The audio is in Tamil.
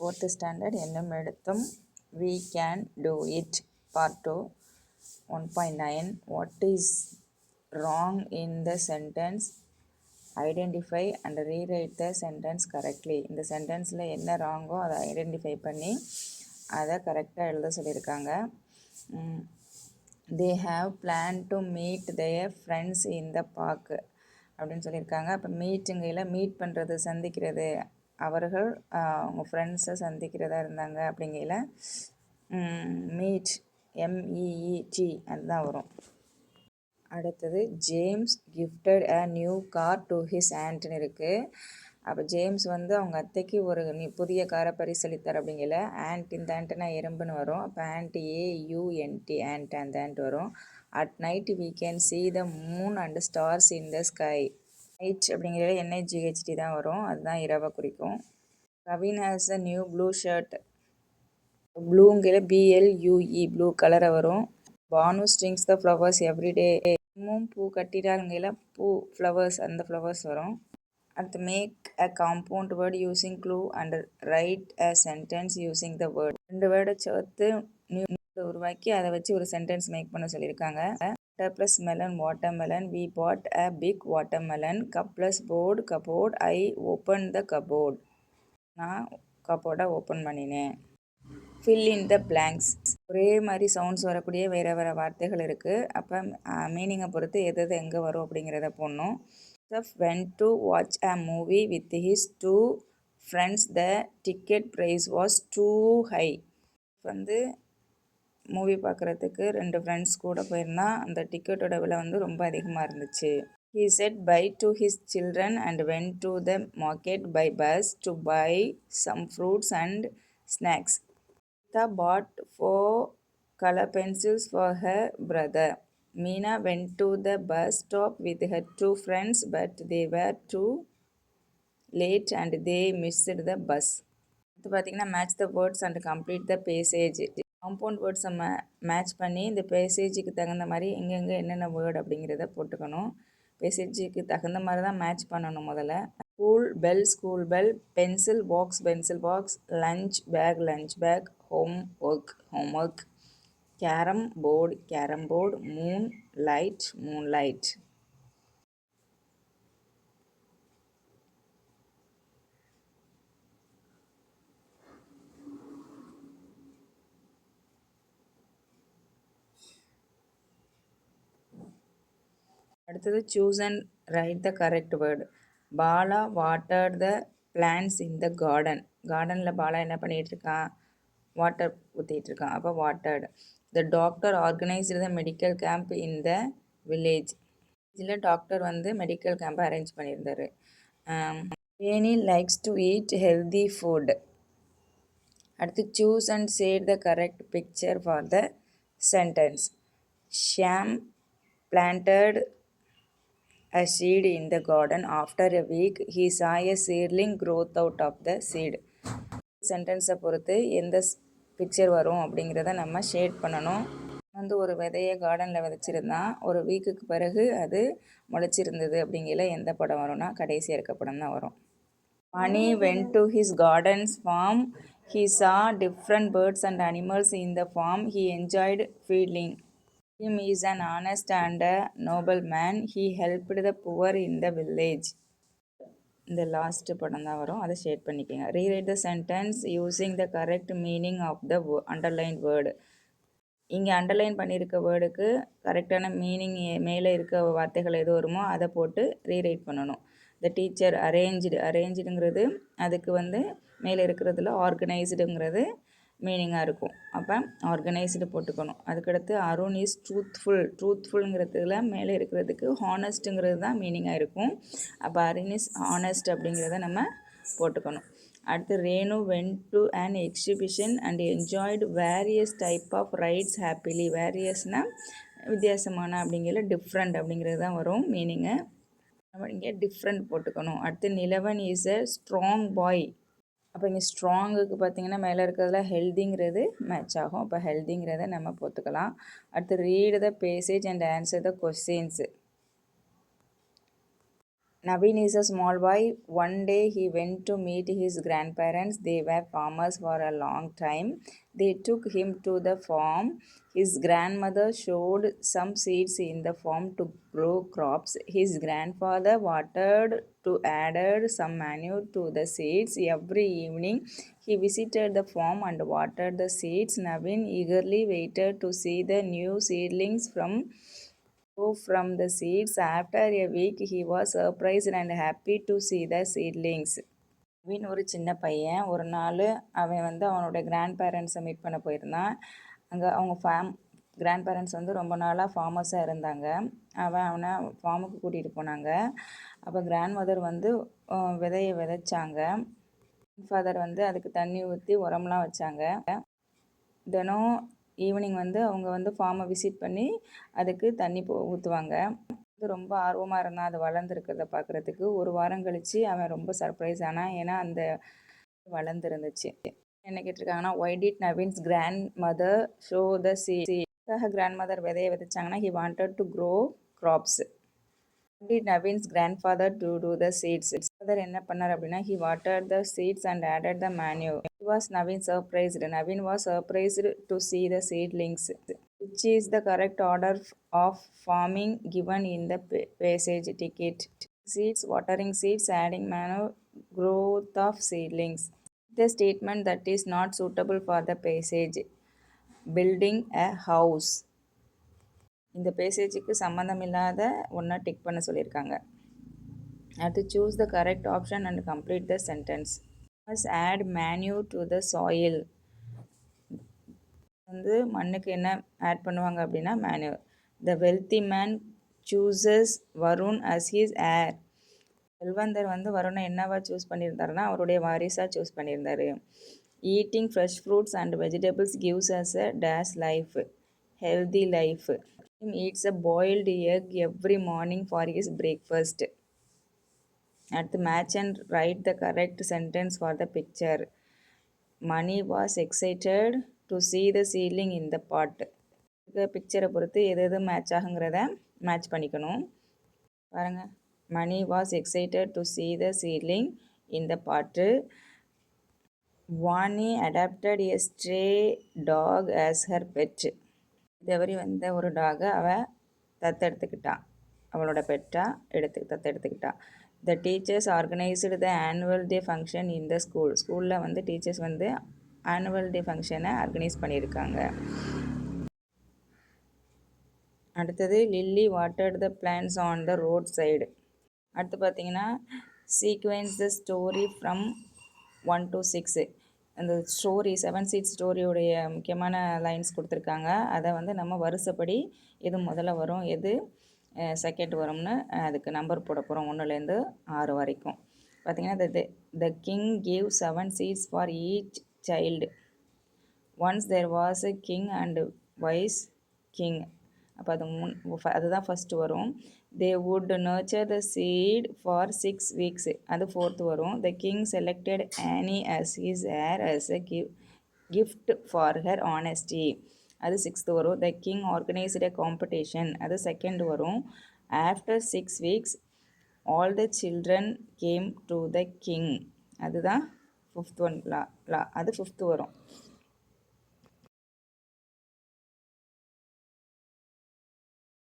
4th standard என்னும் எடுத்தும் we can do it part 2 1.9 what is wrong in the sentence identify and rewrite the sentence correctly இந்த சென்டென்ஸில் என்ன ராங்கோ அதை ஐடென்டிஃபை பண்ணி அதை கரெக்டாக எழுத சொல்லியிருக்காங்க. they have planned to meet their friends in the park அப்படின்னு சொல்லியிருக்காங்க. அப்போ மீட்டுங்கையில் மீட் பண்ணுறது சந்திக்கிறது, அவர்கள் அவங்க ஃப்ரெண்ட்ஸை சந்திக்கிறதா இருந்தாங்க அப்படிங்கையில் மீட் MEET அதுதான் வரும். அடுத்தது James gifted a new car to his ஆண்ட்னு இருக்குது. அப்போ ஜேம்ஸ் வந்து அவங்க அத்தைக்கு ஒரு புதிய காரை பரிசளித்தார் அப்படிங்கல ஆண்ட், இந்த ஆண்ட்னா எறும்புன்னு வரும். அப்போ ஆண்ட் AUNT ஆண்ட் அந்த ஆண்ட் வரும். At night we can see the moon and stars in the sky. Night அப்படிங்கிறது NIGHT தான் வரும், அதுதான் இரவை குறிக்கும். Kavin has a new blue shirt, ப்ளூங்கிற BLUE ப்ளூ கலரை வரும். Banu strings the flowers everyday, பூ கட்டிட்டாருங்கையில் பூ ஃப்ளவர்ஸ் அந்த ஃப்ளவர்ஸ் வரும். அடுத்து make a compound word using glue and write a sentence using the word. 2 வேர்டை சேர்த்து உருவாக்கி அதை வச்சு ஒரு சென்டென்ஸ் மேக் பண்ண சொல்லியிருக்காங்க. Water plus melon watermelon, we put a big watermelon. Cup plus board cupboard, I open the cupboard, நான் கபோர்டை ஓப்பன் பண்ணினேன். ஃபில் இன் த பிளாங்க்ஸ், ஒரே மாதிரி சவுண்ட்ஸ் வரக்கூடிய வேறு வேறு வார்த்தைகள் இருக்குது. அப்போ மீனிங்கை பொறுத்து எது எது எங்கே வரும் அப்படிங்கிறத போடணும். went to watch a movie with his 2 friends. The ticket price was too high. வந்து மூவி பார்க்குறதுக்கு 2 ஃப்ரெண்ட்ஸ் கூட போயிருந்தா அந்த டிக்கெட்டோட விலை வந்து ரொம்ப அதிகமாக இருந்துச்சு. He said bye to his children and went to the market by bus to buy some fruits and snacks. Rita bought 4 color pencils for her brother. Meena went to the bus stop with her 2 friends, but they were too late and they missed the bus. அடுத்து பார்த்தீங்கன்னா match the words and complete the passage. Compound வேர்ட்ஸை மேட்ச் பண்ணி இந்த பேசேஜுக்கு தகுந்த மாதிரி எங்கெங்கே என்னென்ன வேர்டு அப்படிங்கிறத போட்டுக்கணும். பேசேஜுக்கு தகுந்த மாதிரி தான் மேட்ச் பண்ணணும். முதல்ல school bell, pencil box, lunch bag, homework, carrom board, moonlight. அடுத்தது choose and write the correct word. Bala watered the plants in the கார்டனில் பாலா என்ன பண்ணிகிட்டு இருக்கான், வாட்டர் ஊற்றிட்டு இருக்கான். அப்போ watered. The doctor organised the medical camp in the village. இதில் டாக்டர் வந்து மெடிக்கல் கேம்பை அரேஞ்ச் பண்ணியிருந்தார். Veni likes to eat healthy food. அடுத்து choose and shade the correct picture for the sentence. Shyam planted a seed in the garden. After a week he saw a seedling growth out of the seed. சென்டென்ஸை பொறுத்து எந்த பிக்சர் வரும் அப்படிங்கிறத நம்ம ஷேட் பண்ணணும். வந்து ஒரு விதையை கார்டனில் விதைச்சிருந்தான், ஒரு வீக்குக்கு பிறகு அது முளைச்சிருந்தது அப்படிங்கிற எந்த படம் வரும்னா கடைசி இருக்க படம் தான் வரும். Mani went to his garden's farm. He saw different birds and animals in the farm. He enjoyed feeding. Him is an honest and a noble man. He helped the poor in the village. இந்த லாஸ்ட் படம் தான் வரும், அதை ஷேட் பண்ணிக்கோங்க. Rewrite the sentence using the correct meaning of the underline word. இங்கே அண்டர்லைன் பண்ணியிருக்க வேர்டுக்கு கரெக்டான மீனிங் மேலே இருக்க வார்த்தைகள் எது வருமோ அதை போட்டு ரீரைட் பண்ணணும். த டீச்சர் அரேஞ்சுங்கிறது அதுக்கு வந்து மேலே இருக்கிறதுல ஆர்கனைஸ்டுங்கிறது மீனிங்காக இருக்கும். அப்போ ஆர்கனைஸ்டு போட்டுக்கணும். அதுக்கடுத்து அருண் இஸ் ட்ரூத்ஃபுல்ங்கிறதுல மேலே இருக்கிறதுக்கு ஹானஸ்ட்டுங்கிறது தான் மீனிங்காக இருக்கும். அப்போ அருண் இஸ் ஹானஸ்ட் அப்படிங்கிறத நம்ம போட்டுக்கணும். அடுத்து Renu went to an exhibition and enjoyed various type of rides happily. வேரியஸ்னால் வித்தியாசமான அப்படிங்கிற டிஃப்ரெண்ட் அப்படிங்கிறது தான் வரும் மீனிங்கு. நம்ம இங்கே டிஃப்ரெண்ட் போட்டுக்கணும். அடுத்து நிலவன் இஸ் அ ஸ்ட்ராங் பாய். அப்போ இங்கே ஸ்ட்ராங்குக்கு பார்த்திங்கன்னா மேலே இருக்கிறதுல ஹெல்திங்கிறது மேட்ச் ஆகும். அப்போ ஹெல்திங்கிறத நம்ம போட்டுக்கலாம். அடுத்து read the passage and answer the questions. Naveen is a small boy. One day he went to meet his grandparents. They were farmers for a long time. They took him to the farm. His grandmother showed some seeds in the farm to grow crops. His grandfather watered to added some manure to the seeds. Every evening he visited the farm and watered the seeds. Naveen eagerly waited to see the new seedlings from the seeds. After a week, he was surprised and happy to see the seedlings. Naveen ஒரு சின்ன பையன். ஒரு நாள் அவன் அவனோட கிராண்ட் பேரண்ட்ஸை மீட் பண்ண போயிருந்தான். அங்கே அவங்க கிராண்ட் பேரண்ட்ஸ் ரொம்ப நாளாக ஃபார்மர்ஸாக இருந்தாங்க. அவனை ஃபார்முக்கு கூட்டிகிட்டு போனாங்க. அப்போ கிராண்ட் மதர் விதையை விதைச்சாங்க. ஃபாதர் அதுக்கு தண்ணி ஊற்றி உரம்லாம் வச்சாங்க. தினம் ஈவினிங் அவங்க ஃபார்மை விசிட் பண்ணி அதுக்கு தண்ணி ஊற்றுவாங்க. ரொம்ப ஆர்வமாக இருந்தான் அது வளர்ந்துருக்கிறத பார்க்குறதுக்கு. ஒரு வாரம் கழித்து அவன் ரொம்ப சர்ப்ரைஸ் ஆனான். ஏன்னா அந்த வளர்ந்துருந்துச்சு. என்ன கேட்டிருக்காங்கன்னா, why did Navin's grandmother sow the seed? Grandmother விதையை விதைச்சாங்கன்னா, he wanted to grow crops. did Navin's grandfather to do the seeds? Father என்ன பண்ணார் அப்படின்னா, he watered the seeds and added the manure. He was Navin surprised. Navin was surprised to see the seedlings. Which is the correct order of farming given in the passage ticket? Seeds, watering seeds, adding manure, growth of seedlings. The statement that is not suitable for the passage. Building a house. இந்த பேசேஜுக்கு சம்மந்தம் இல்லாத ஒன்றா டிக் பண்ண சொல்லியிருக்காங்க. அடுத்து choose the correct option and complete the sentence. Must add manure to the soil. மண்ணுக்கு என்ன ஆட் பண்ணுவாங்க அப்படின்னா manure. The wealthy man chooses Varun as his heir. செல்வந்தர் வருணை என்னவா சூஸ் பண்ணியிருந்தாருன்னா அவருடைய வாரிசாக சூஸ் பண்ணியிருந்தாரு. Eating fresh fruits and vegetables gives us a dash life, healthy life. Eats a boiled egg every morning for his breakfast. At the match and write the correct sentence for the picture. Mani was excited to see the seedling in the pot. பிக்சரை பொறுத்து எது மேட்ச் ஆகுங்கிறத மேட்ச் பண்ணிக்கணும். பாருங்க, Mani was excited to see the seedling in the pot. Vani adopted a stray dog as her pet. தேவரி ஒரு டாகை அவள் தத்தெடுத்துக்கிட்டான், அவளோட பெட்டாக தத்தெடுத்துக்கிட்டான். The teachers organised the annual day function in the school. ஸ்கூலில் டீச்சர்ஸ் ஆனுவல் டே ஃபங்க்ஷனை ஆர்கனைஸ் பண்ணியிருக்காங்க. அடுத்தது Lily watered the plants on the road side. அடுத்து பார்த்தீங்கன்னா, sequence the story from 1 to 6. அந்த ஸ்டோரி 7 சீட் ஸ்டோரியோடைய முக்கியமான லைன்ஸ் கொடுத்துருக்காங்க. அதை நம்ம வரிசைப்படி எது முதல்ல வரும், எது செகண்ட் வரும்னு அதுக்கு நம்பர் போட போகிறோம் 1லேருந்து 6 வரைக்கும். பார்த்திங்கன்னா, the king gave 7 seeds for each child. Once there was a king and wise king. அப்போ அதுதான் ஃபஸ்ட்டு வரும். They would nurture the seed for 6 weeks. அது 4th வரும். The king selected Annie as his heir as a gift for her honesty. அது 6th வரும். The king organised a competition. அது 2nd வரும். After 6 weeks all the children came to the king. அதுதான் 5th ஒன். அது 5th வரும்.